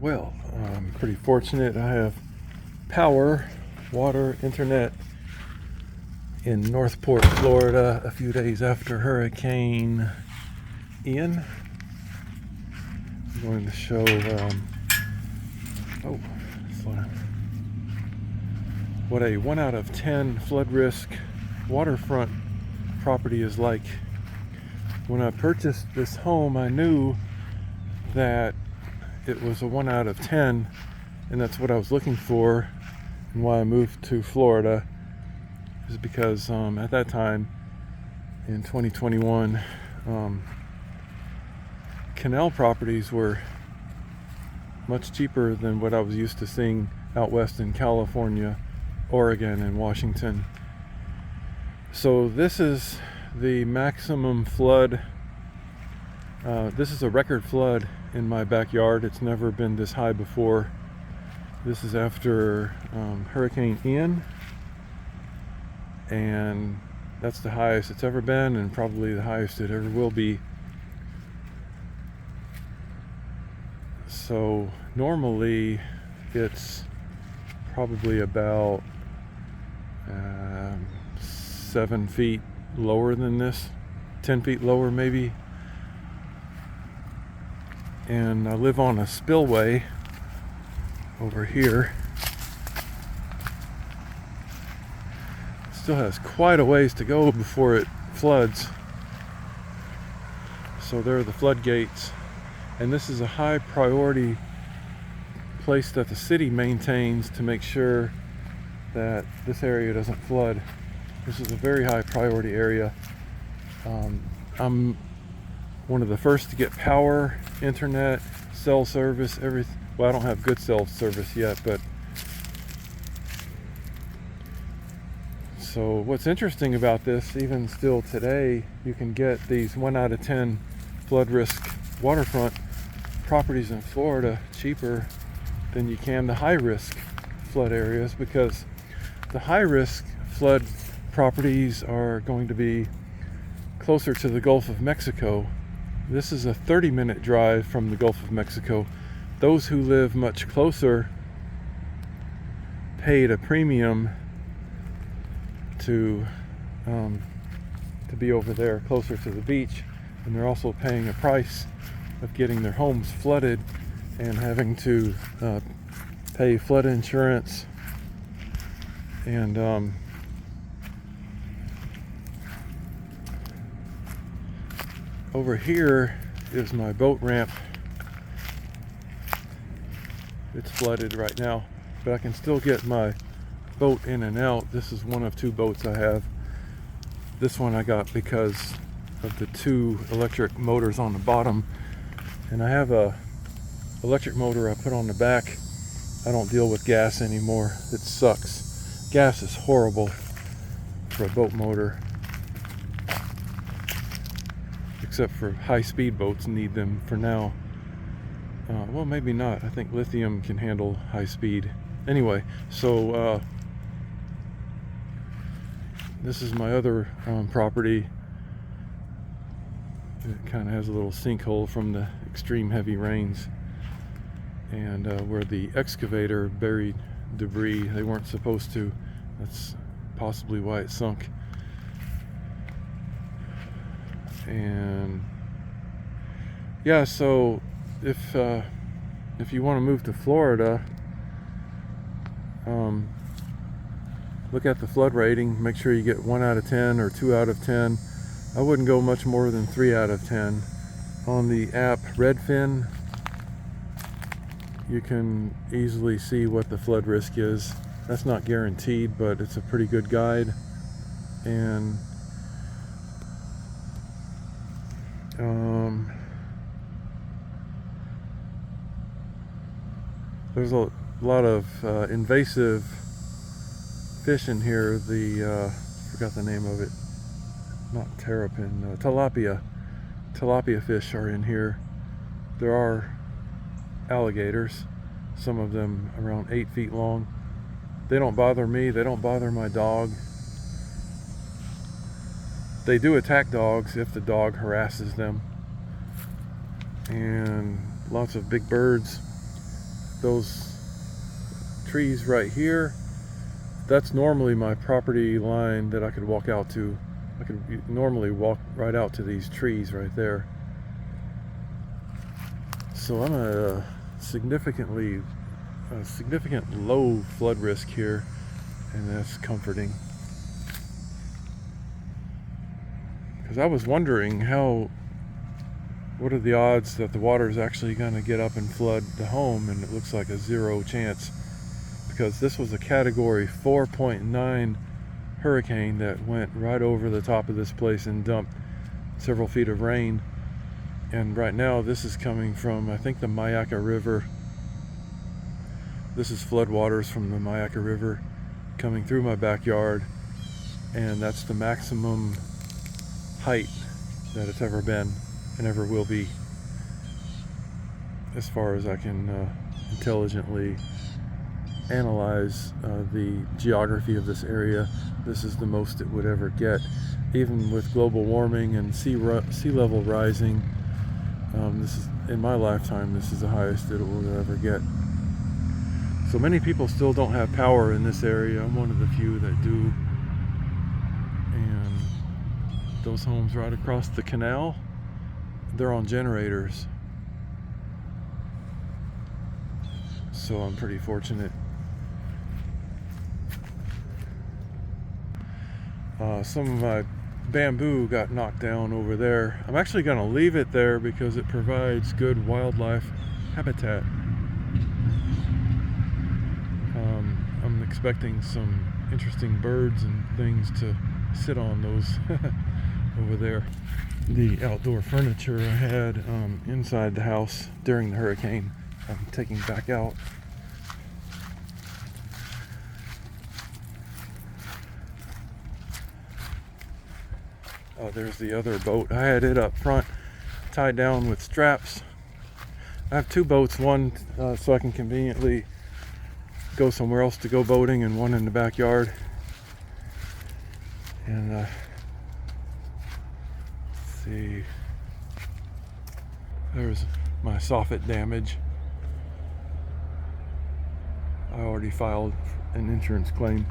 Well, I'm pretty fortunate. I have power, water, internet in Northport, Florida, a few days after Hurricane Ian. I'm going to show what a 1 out of 10 flood risk waterfront property is like. When I purchased this home, I knew that it was a 1 out of 10, and that's what I was looking for, and why I moved to Florida is because at that time in 2021 canal properties were much cheaper than what I was used to seeing out west in California, Oregon, and Washington. So this is the maximum flood. This is a record flood in my backyard. It's never been this high before. This is after Hurricane Ian, and that's the highest it's ever been, and probably the highest it ever will be. So normally it's probably about 7 feet lower than this, 10 feet lower maybe. And I live on a spillway over here. It still has quite a ways to go before it floods. So there are the floodgates, and this is a high priority place that the city maintains to make sure that this area doesn't flood. This is a very high priority area. I'm one of the first to get power, internet, cell service, everything. Well, I don't have good cell service yet, but so what's interesting about this, even still today, you can get these 1 out of 10 flood risk waterfront properties in Florida cheaper than you can the high risk flood areas, because the high risk flood properties are going to be closer to the Gulf of Mexico. This is a 30-minute drive from the Gulf of Mexico. Those who live much closer paid a premium to be over there closer to the beach, and they're also paying a price of getting their homes flooded and having to pay flood insurance. And over here is my boat ramp. It's flooded right now, but I can still get my boat in and out. This is one of 2 boats I have. This one I got because of the 2 electric motors on the bottom, and I have a electric motor I put on the back. I don't deal with gas anymore. It sucks. Gas is horrible for a boat motor, except for high-speed boats need them for now. Well, maybe not. I think lithium can handle high speed. Anyway, so this is my other property. It kind of has a little sinkhole from the extreme heavy rains, and where the excavator buried debris they weren't supposed to. That's possibly why it sunk. And yeah, so if you want to move to Florida, look at the flood rating. Make sure you get 1 out of 10 or 2 out of 10. I wouldn't go much more than 3 out of 10. On the app Redfin, you can easily see what the flood risk is. That's not guaranteed, but it's a pretty good guide. And there's a lot of invasive fish in here. Forgot the name of it. Not terrapin, tilapia. Tilapia fish are in here. There are alligators, some of them around 8 feet long. They don't bother me. They don't bother my dog. They do attack dogs if the dog harasses them. And lots of big birds. those trees right here, that's normally my property line that I could walk out to. I could normally walk right out to these trees right there. So I'm at a significant low flood risk here, and that's comforting. Because I was wondering what are the odds that the water is actually going to get up and flood the home, and it looks like a 0 chance, because this was a category 4.9 hurricane that went right over the top of this place and dumped several feet of rain. And right now this is coming from, I think, the Myakka River. This is floodwaters from the Myakka River coming through my backyard, and that's the maximum height that it's ever been and ever will be, as far as I can intelligently analyze the geography of this area. This is the most it would ever get, even with global warming and sea level rising. This is, in my lifetime, this is the highest it will ever get. So many people still don't have power in this area. I'm one of the few that do. And those homes right across the canal, they're on generators. So I'm pretty fortunate. Some of my bamboo got knocked down over there. I'm actually going to leave it there because it provides good wildlife habitat. I'm expecting some interesting birds and things to sit on those over there. The outdoor furniture I had inside the house during the hurricane, I'm taking back out. Oh, there's the other boat. I had it up front, tied down with straps. I have two boats, one so I can conveniently go somewhere else to go boating, and one in the backyard. And let's see, there's my soffit damage. I already filed an insurance claim.